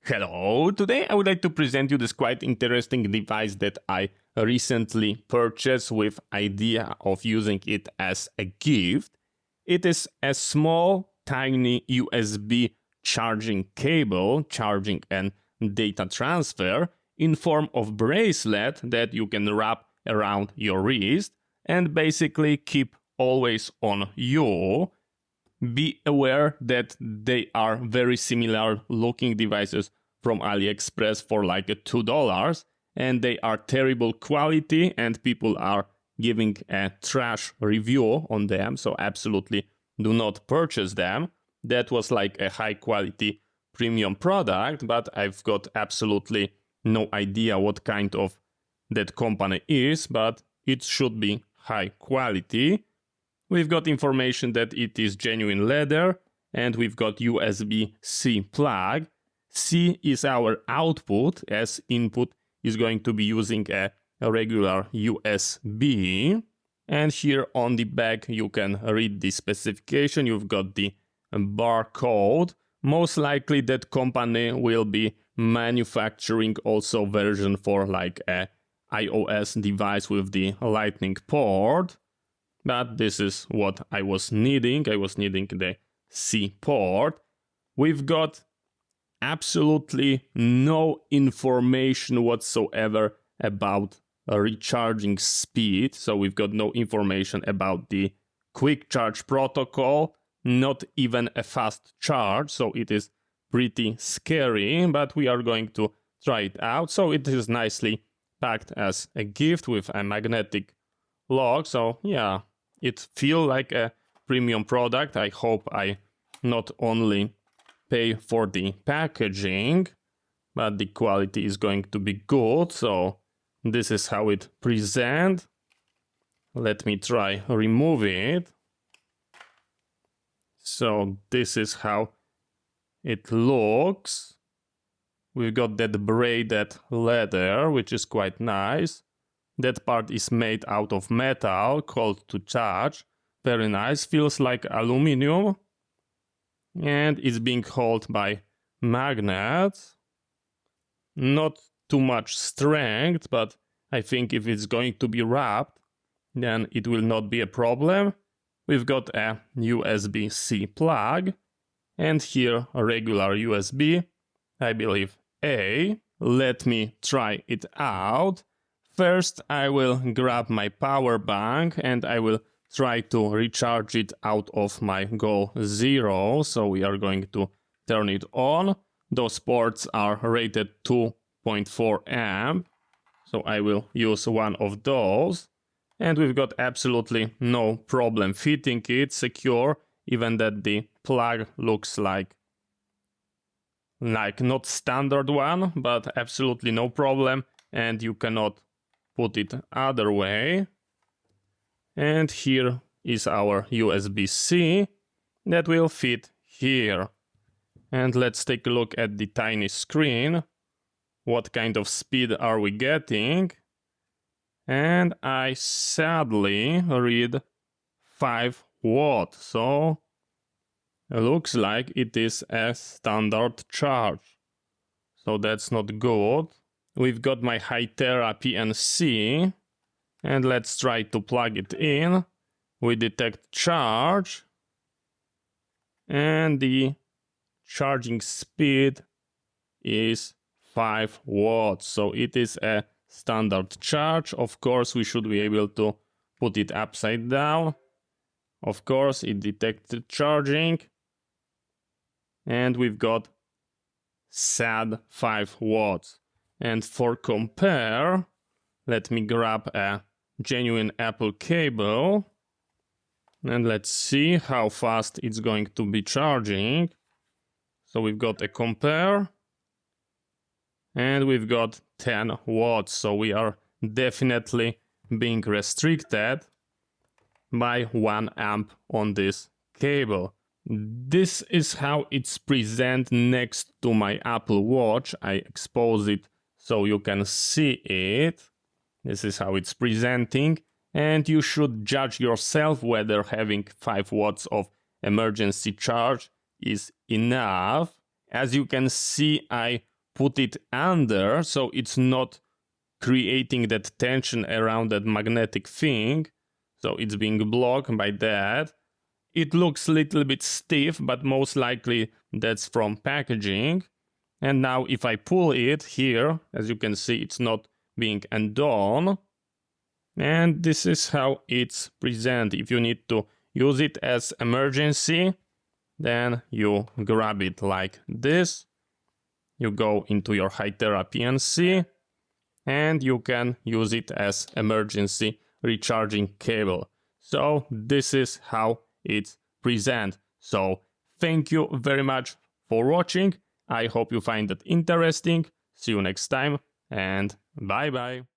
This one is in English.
Hello, today I would like to present you this quite interesting device that I recently purchased with idea of using it as a gift. It is a small, tiny USB charging cable, charging and data transfer in form of bracelet that you can wrap around your wrist and basically keep always on you. Be aware that they are very similar looking devices from AliExpress for like $2, and they are terrible quality and people are giving a trash review on them, so absolutely do not purchase them. That was like a high quality premium product, but I've got absolutely no idea what kind of that company is, but it should be high quality. We've got information that it is genuine leather, and we've got USB-C plug. C is our output, as input is going to be using a regular USB. And here on the back you can read the specification. You've got the barcode. Most likely that company will be manufacturing also version for like a iOS device with the lightning port. But this is what I was needing. I was needing the C port. We've got absolutely no information whatsoever about recharging speed. So we've got no information about the quick charge protocol, not even a fast charge. So it is pretty scary, but we are going to try it out. So it is nicely packed as a gift with a magnetic lock. So yeah, it feels like a premium product. I hope I not only pay for the packaging, but the quality is going to be good. So this is how it presents. Let me try remove it. So this is how it looks. We've got that braided leather, which is quite nice. That part is made out of metal, cold to touch. Very nice, feels like aluminum. And it's being held by magnets. Not too much strength, but I think if it's going to be wrapped, then it will not be a problem. We've got a USB-C plug. And here a regular USB, I believe A. Let me try it out. First, I will grab my power bank and I will try to recharge it out of my Go 0. So we are going to turn it on. Those ports are rated 2.4 amp. So I will use one of those. And we've got absolutely no problem fitting it secure, even that the plug looks like not standard one, but absolutely no problem. And you cannot put it other way. And here is our USB-C that will fit here. And let's take a look at the tiny screen. What kind of speed are we getting? And I sadly read 5 watts. So it looks like it is a standard charge. So that's not good. We've got my Hytera PNC, and let's try to plug it in. We detect charge, and the charging speed is 5 watts. So it is a standard charge. Of course, we should be able to put it upside down. Of course, it detected charging, and we've got sad 5 watts. And for compare, let me grab a genuine Apple cable and let's see how fast it's going to be charging. So we've got a compare and we've got 10 watts. So we are definitely being restricted by 1 amp on this cable. This is how it's presented next to my Apple Watch. I expose it so you can see it. This is how it's presenting. And you should judge yourself whether having 5 watts of emergency charge is enough. As you can see, I put it under so it's not creating that tension around that magnetic thing. So it's being blocked by that. It looks a little bit stiff, but most likely that's from packaging. And now if I pull it here, as you can see, it's not being undone. And this is how it's presented. If you need to use it as emergency, then you grab it like this. You go into your Hytera PNC and you can use it as emergency recharging cable. So this is how it's presented. So thank you very much for watching. I hope you find it interesting. See you next time and bye bye.